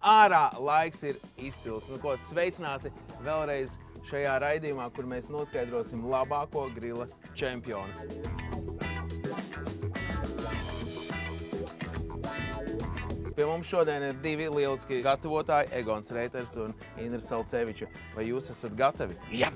ārā laiks ir izcils. Nu ko, sveicināti vēlreiz šajā raidījumā, kur mēs noskaidrosim labāko grila čempionu. Pie mums šodien ir divi lieliski gatavotāji, Egons Reiters un Indra Salceviča. Vai jūs esat gatavi? Jā!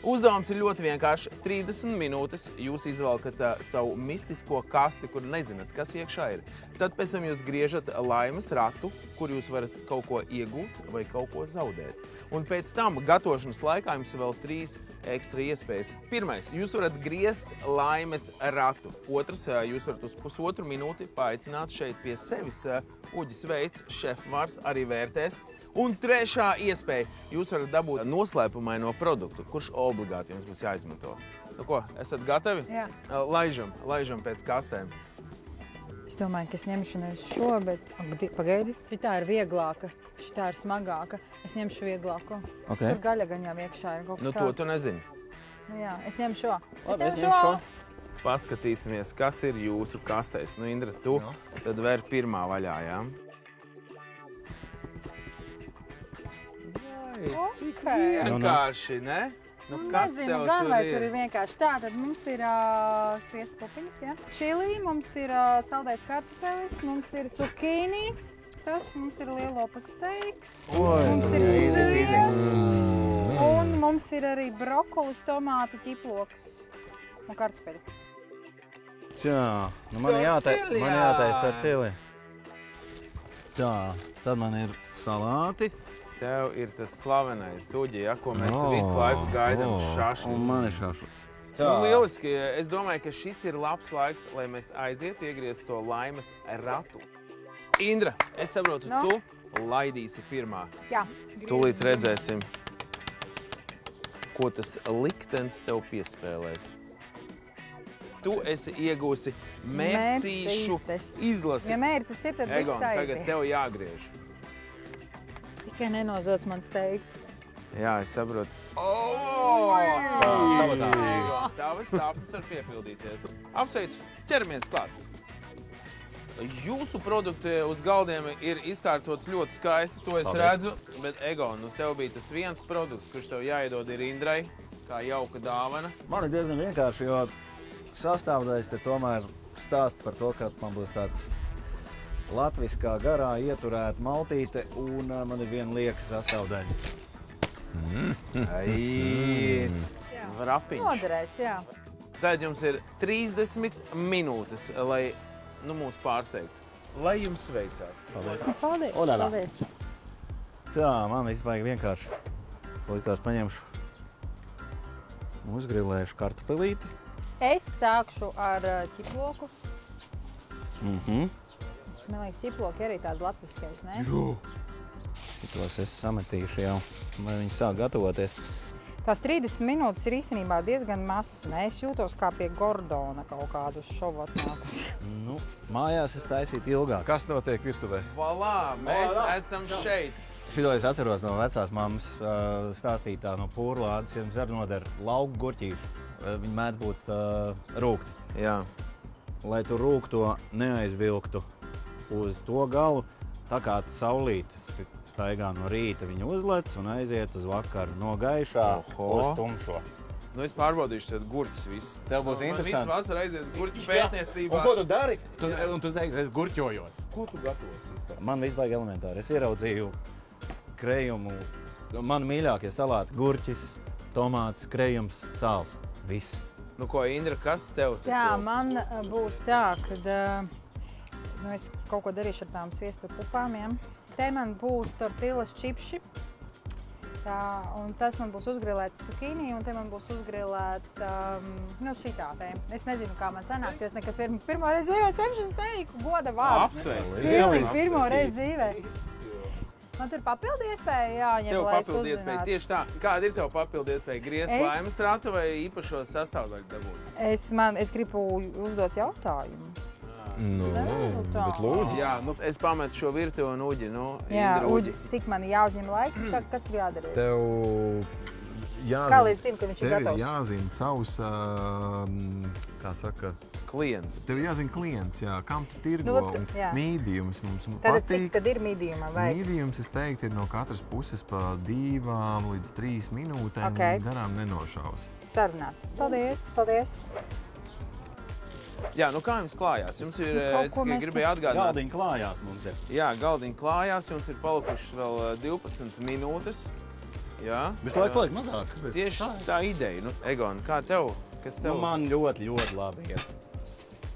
Uzdevums ir ļoti vienkārši. 30 minūtes jūs izvelkat savu mistisko kasti, kur nezināt, kas iekšā ir. Tad pēc tam jūs griežat laimes ratu, kur jūs varat kaut ko iegūt vai kaut ko zaudēt. Un pēc tam gatavošanas laikā jums ir vēl 3 ekstra iespējas. Pirmais, jūs varat griezt laimes ratu. Otrs, jūs varat uz pusotru minūti paaicināt šeit pie sevis Uģis Veids, šefvārs arī vērtēs. Un trešā iespēja, jūs varat dabūt noslēpumaino produktu, kurš obligāti jums būs jāizmanto. Nu ko, esat gatavi? Jā. Laižam pēc kastēm. Es domāju, ka es ņemšu nevis šo, bet pagaidi. Šitā ir vieglāka, šitā ir smagāka. Es ņemšu vieglāko. Okay. Tur gaļa gan jau iekšā ir kaut kas tāds. Nu, to tu nezini. Nu jā, es ņemu šo. Labi, es ņemu šo. Paskatīsimies, kas ir jūsu kastēs. Nu, Indra, tu tad vēr pirmā vaļā, jā? Vai, cik vienkārši, ne? Nu, nezinu gan, vai tur ir vienkārši tā. Tad mums ir sviesta pupiņas, ja? Čili, mums ir saldais kartupelis, mums ir cukīni, tas mums ir lielopas steiks, mums ir sviests, un mums ir arī brokolis, tomāti, ķiploks un kartupeļi. Jā, nu man jātais tortili. Tā, tad man ir salāti. Tev ir tas slavenais Uģi, ja, ko mēs visu laiku gaidām šašliks. Un man ir šašliks. Nu, lieliski. Es domāju, ka šis ir labs laiks, lai mēs aizietu iegriezt to laimes ratu. Indra, es saprotu, tu laidīsi pirmā. Jā. Tūlīt redzēsim, ko tas liktenis tev piespēlēs. Tu esi iegūsi mērcīšu izlasi. Ja mērķis ir, tad viss Egon, aiziet. tagad tev jāgriež. Tikai nenozots man steigu. Jā, es saprotu. Tavas sapnis var piepildīties. Apsveicu, ķeramies klāt. Jūsu produkti uz galdiem ir izkārtot ļoti skaisti, to es redzu. Bet, Egon, nu tev bija tas viens produkts, kurš tev jāiedod ir Indrai, kā jauka dāvana. Man ir diezgan vienkārši, jo sastāvdaļas te tomēr stāst par to, ka man būs tāds latviskā garā ieturēta maltīte, un man ir viena lieka sastāvdaļa. Vrapiņš. Noderēs, jā. Tad jums ir 30 minūtes, lai mūs pārsteigtu. Lai jums veicās. Paldies, paldies. Tā, man izbaigi vienkārši. Līdz paņemšu, uzgrilēšu kartupelīti. Es sākšu ar ķiploku. Man liekas, ķiploki arī tādi latviskais, ne? Šitos es sametīšu jau, lai viņi sāk gatavoties. Tās 30 minūtes ir īstenībā diezgan mazs, ne? Es jūtos kā pie Gordona kaut kādu šovu atnākus. Nu, mājās es taisītu ilgāk. Kas notiek virtuvē? Valā, mēs esam šeit. Šito es atceros no vecās mammas stāstītā no pūrlādes, ja jums arī noder lauku gurķīši. Viņi mēdz būt rūkti. Jā. Lai tu rūkto neaizvilktu uz to galu, tā kā saulītes staigā no rīta, viņa uzlec un aiziet uz vakaru no gaišā uz tumšo. Nu, es pārbaudīšu tad gurķis viss. Tev būs interesanti. Man visu vasar aizies gurķu pētniecībā. Un ko tu dari? Un tu teiksi, es gurķojos. Ko tu gatavos? Man viss baigi elementāri. Es ieraudzīju krejumu, man mīļākie salāti, gurķis, tomāts, krejums, sāls. Viss. Nu ko, Indra, kas tev? Jā, man būs tā, kad es kaut ko darīšu ar tām sviestu pupām, ja? Te man būs tortillas čipši, un tas man būs uzgrilēts cukīni, un te man būs uzgrilēta, šitā te. Es nezinu, kā man sanāks, jo es nekad pirmo reizi dzīvē cepšu steiku, goda vārds. Apsveic! Pirmo reizi dzīvē. Man tur papildu iespēja jāņem, tev lai es papildu iespēja. uzzinātu. Tieši tā. Kāda ir tev papildu iespēja? Griezt laimes ratu vai īpašo sastāvdaļu dabūt? Es gribu uzdot jautājumu. Bet lūdzu. Jā, es pametu šo virtuvi un Uģi. Jā, Indra, Uģi, cik man jāuzņem laiks, kas tur jādara? Tev Kā līdz zinu, ka viņš ir tev gatavs? jāzina savs, kā saka, Klients. Tev jāzina klients, jā, kam tu tirgo. Nu, Un jā. Mediums mums Tātad cik patīk. tad ir mediumā? Mediums, es teiktu, ir no katras puses pa 2 līdz 3 minūtēm. Ok. Garām nenošaus. Sarunāts. Paldies, paldies. Jā, nu kā jums klājās? Jums ir, Kaut es ko tikai mēs gribēju atgādināt. Galdiņa klājās mums ir. Jā, galdiņa klājās, jums ir palikušas vēl 12 minūtes. Jā. Visu laiku paliek mazāk. Tieši tā ideja. Nu, Egon, kā tev? Kas tev? Nu, man ļoti, ļoti labi iet.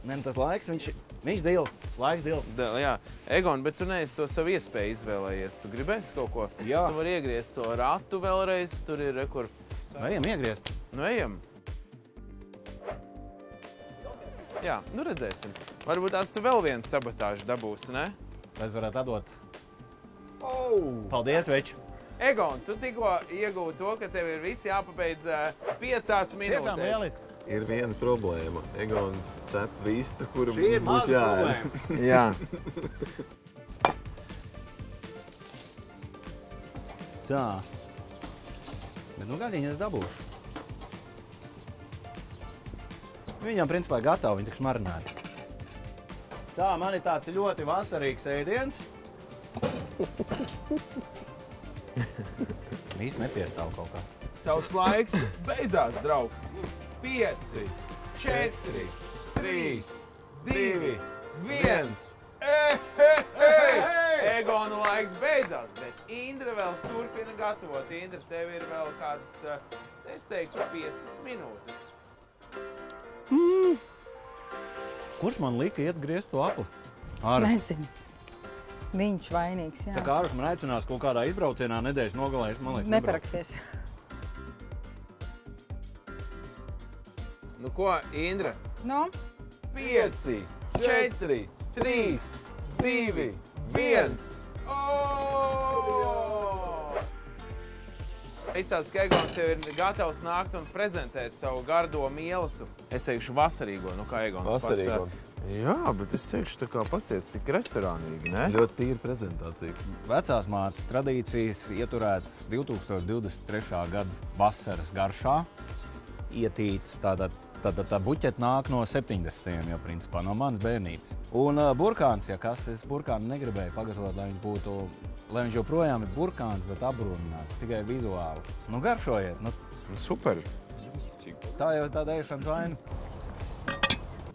Ne, tas laiks, viņš dilst. Laiks dilst. Jā, Egon, bet tu neesi to savu iespēju izvēlējies. Tu gribēsi kaut ko? Jā. Tu vari iegriezt to ratu vēlreiz. Tur ir rekur. Ejam iegriezt. Nu, ejam. Jā, nu redzēsim. Varbūt tās tu vēl vienu sabotāžu dabūsi, ne? Es varētu atdot. Paldies, veči. Egon, tu tikko iegūti to, ka tev ir visi jāpabeidz 5 minūtēs. Tiešām lieliski. Ir viena problēma. Egons cep vistu, kuru Šī ir būs maza jāēd. problēma. Jā. Tā. Bet nu gaļiņu es dabūšu. Viņam principā gatavi, viņi tik šmarināti. Tā, man ir tāds ļoti vasarīgs ēdiens. Visi nepiestāv kaut kā. Tavs laiks beidzās, draugs. 5, 4, 3, 2, 1. Egona laiks beidzās, bet Indra vēl turpina gatavot. Indra, tev ir vēl kādas, es teiktu, 5 minūtes. Kurš man lika iet griezt to apli? Ārus. Nezinu. Viņš vainīgs, jā. Tā kā Ārus man aicinās kaut kādā izbraucienā nedēļas nogalē, es man liekas Neparaksties. Nu ko, Indra? Nu, 5, 4, 3, 2, 1. Izstāsts, ka Egons jau ir gatavs nākt un prezentēt savu gardo mīlestību. Es teikšu vasarīgo, nu kā Egons Vasarīgo. pats. Jā, bet es teikšu, tā kā pasies, cik restorānīgi, ne? Ļoti tīra prezentācija. Vecās mātes tradīcijas ieturētas 2023. gada vasaras garšā. Ietīts tā buķeta nāk no 70. jau principā, no manas bērnības. Un burkāns, ja kas, es burkānu negribēju pagatavot, lai viņš joprojām ir burkāns, bet apbrūnināts, tikai vizuāli. Nu garšojiet, nu Super. tā jau ir tāda ēšanas vaina.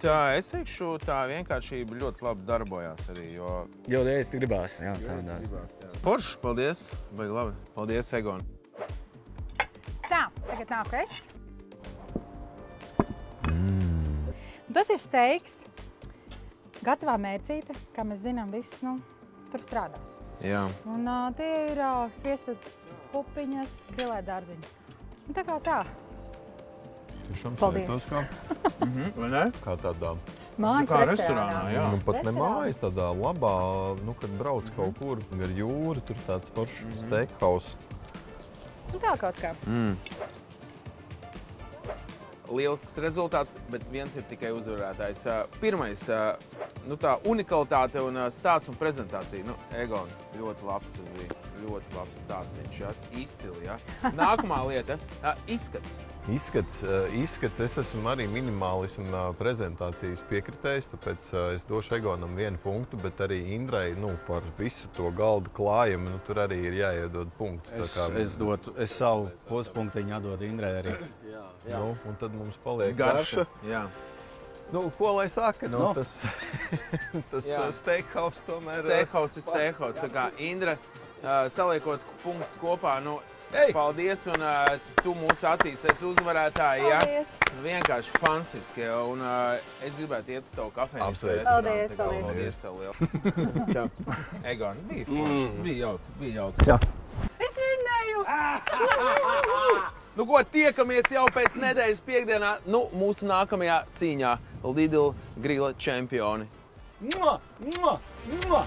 Tā, es teikšu, tā vienkāršība ļoti labi darbojās arī, jo... Jau ēst gribās, jā, tādās. Forši, paldies. Baigi labi. Paldies, Egon. tā, tagad nāku es. Tas ir steiks. Gatavā mērcīte, kā mēs zinām, viss, nu, tur strādās. Jā. Un tie ir sviesta pupiņas, grilēt dārziņi. Un tā kā tā. Tiešām Paldies. slēgtos kā, Vai ne? kā tādā, Mājas kā restorānā. restorānā, jā. nu pat ne Restorānā. mājas, tādā labā, nu, kad brauc kaut kur gar jūru, tur tāds foršs steakhouse. Un tā kaut kā. Lielisks rezultāts, bet viens ir tikai uzvarētājs. Pirmais, nu tā unikalitāte un stāsts un prezentācija. Nu, Egon, ļoti labs tas bija. Ļoti labs stāstiņš, jā. Izcili, jā. Nākamā lieta, izskats. Izskats, es esmu arī minimālismu prezentācijas piekritējis, tāpēc es došu Egonam 1 punktu, bet arī Indrai, nu, par visu to galdu klājumu, nu, tur arī ir jāiedod punkts. Es savu puspunktiņu atdodu Indrai arī. Nu, un tad mums paliek Garša. Jā. Nu, ko lai saka? Nu, Nu. tas Jā. steakhouse tomēr... Steakhouse ir steakhouse. Tā kā Indra, saliekot punktus kopā, nu, paldies, un tu mūsu acīs esi uzvarētāji, jā. Paldies. Vienkārši fantastiski, un es gribētu iet uz tavu kafejnīcu. Apsveicu. Paldies, Tā kā paldies. Paldies tev lielu. Čau. Egon, bija forši, bija jauki. Jā. Es vinnēju! Nu ko, tiekamies jau pēc nedēļas piekdienā, nu, mūsu nākamajā cīņā Lidl grila čempioni. Mua, mua, mua.